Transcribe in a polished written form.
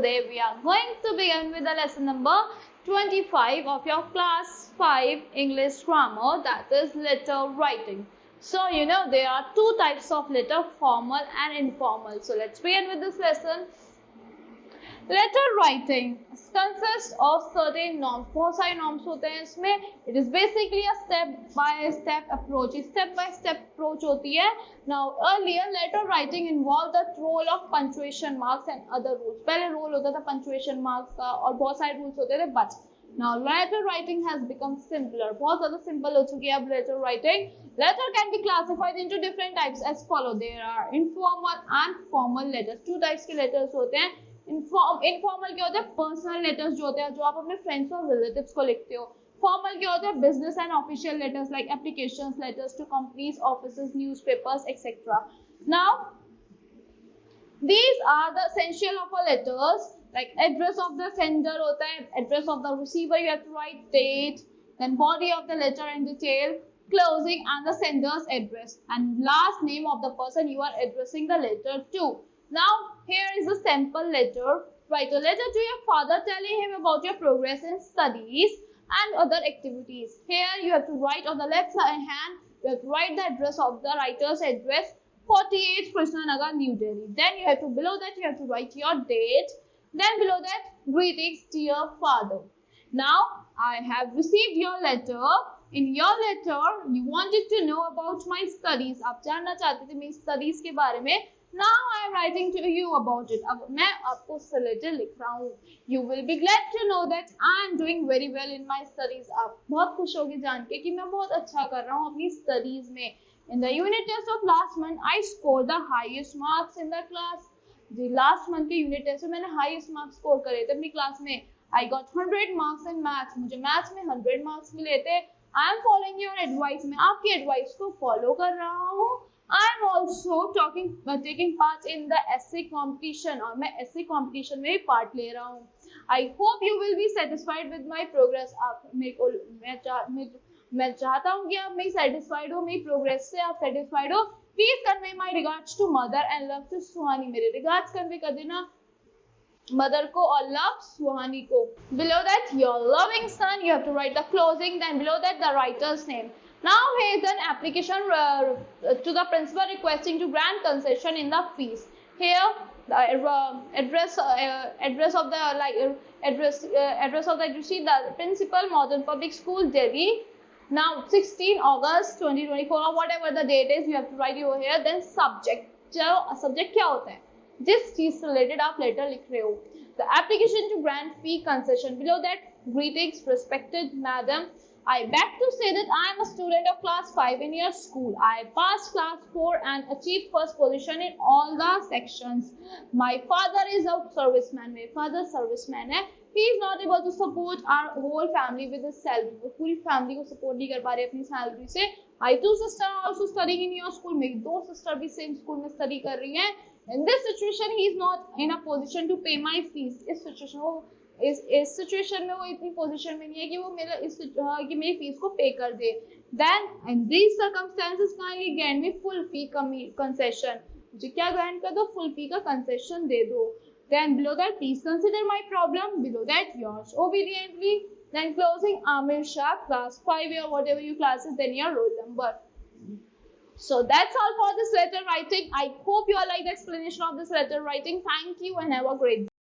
today we are going to begin with the lesson number 25 of your class 5 English grammar, that is letter writing. So you know there are two types of letter, formal and informal. So let's begin with this lesson. Letter writing consist of certain norms, बहुत सारे norms होते हैं इसमें. It is basically a step by step approach, step by step approach होती है. Now earlier letter writing involve the role of punctuation marks and other rules. पहले role होता था पंक्चुएशन मार्क्स का और बहुत सारे रूल्स होते थे, but now letter writing has become simpler. बहुत ज्यादा सिंपल हो चुकी है अब letter writing. Letter can be classified into different types as follow. There are informal and formal letters. Two types के letters होते हैं. इनफॉर्मल क्या होता है? पर्सनल लेटर्स जो होते हैं, जो आप अपने फ्रेंड्स और रिलेटिव्स को लिखते हो. फॉर्मल क्या होता है? Business and official letters like applications, letters to companies, offices, newspapers etcetera. Now these are the essential of a letters. Like address of the sender होता है, address of the receiver, you have to write date, then body of the letter and detail, closing and the sender's address, and last name of the person you are addressing the letter to. Now here is a sample letter. Write a letter to your father telling him about your progress in studies and other activities. Here you have to write on the left hand, you have to write the address of the writer's address, 48 Krishnanagar, New Delhi. Then you have to, below that you have to write your date. Then below that, greetings dear father. Now I have received your letter. In your letter you wanted to know about my studies. आप जानना चाहते थे मेरी studies के बारे में. Now I am writing to you about it. अब मैं आपको लेटर लिख रहा हूँ. You will be glad to know that I am doing very well in my studies. आप बहुत खुश होगे जान के कि मैं बहुत अच्छा कर रहा हूँ अपनी studies में. In the unit test of last month, I scored the highest marks in the class. Ji last month के unit test में मैंने highest marks score करे थे अपनी class में. I got 100 marks in maths. मुझे maths में 100 marks मिले थे. I am following your advice. मैं आपकी advice को follow कर रहा हूँ. I am also taking part in the essay competition, और मैं essay competition में भी part ले रहा हूँ. I hope you will be satisfied with my progress. आप मेरे को मैं चाहता हूँ कि आप मेरी satisfied हो, मेरी progress से आप satisfied हो. Please convey my regards to mother and love to Suhani. मेरे regards convey कर देना mother को और love Suhani को. Below that your loving son, you have to write the closing, then below that the writer's name. Now here is an application to the principal requesting to grant concession in the fees. Here the address of the address of the addressee, the principal, Modern Public School, Delhi. Now 16 August 2024 or whatever the date is, you have to write over here. Then subject. चलो subject क्या होता है? जिस चीज से related आप letter लिख रहे हो. The application to grant fee concession. Below that, greetings respected madam. I beg to say that I am a student of class 5 in your school. I passed class 4 and achieved first position in all the sections. My father is a serviceman. मेरे father serviceman है. He is not able to support our whole family with his salary. वो पूरी family को support नहीं कर पा रहे अपनी salary से. My two sisters are also studying in your school. मेरी दो sister भी same school में study कर रही हैं. In this situation, he is not in a position to pay my fees. इस सिचुएशन में वो इतनी पोजीशन में नहीं है कि वो कि मेरी फीस को पे कर दे. Then in these circumstances, kindly grant me full fee concession. मुझे क्या grant कर दो? Full fee का concession दे दो. Then below that, please consider my problem. Below that, yours obediently. Then closing, Amir Shah, class 5 or whatever your class is, then your roll number. So that's all for this letter writing. I hope you all like the explanation of this letter writing. Thank you and have a great day.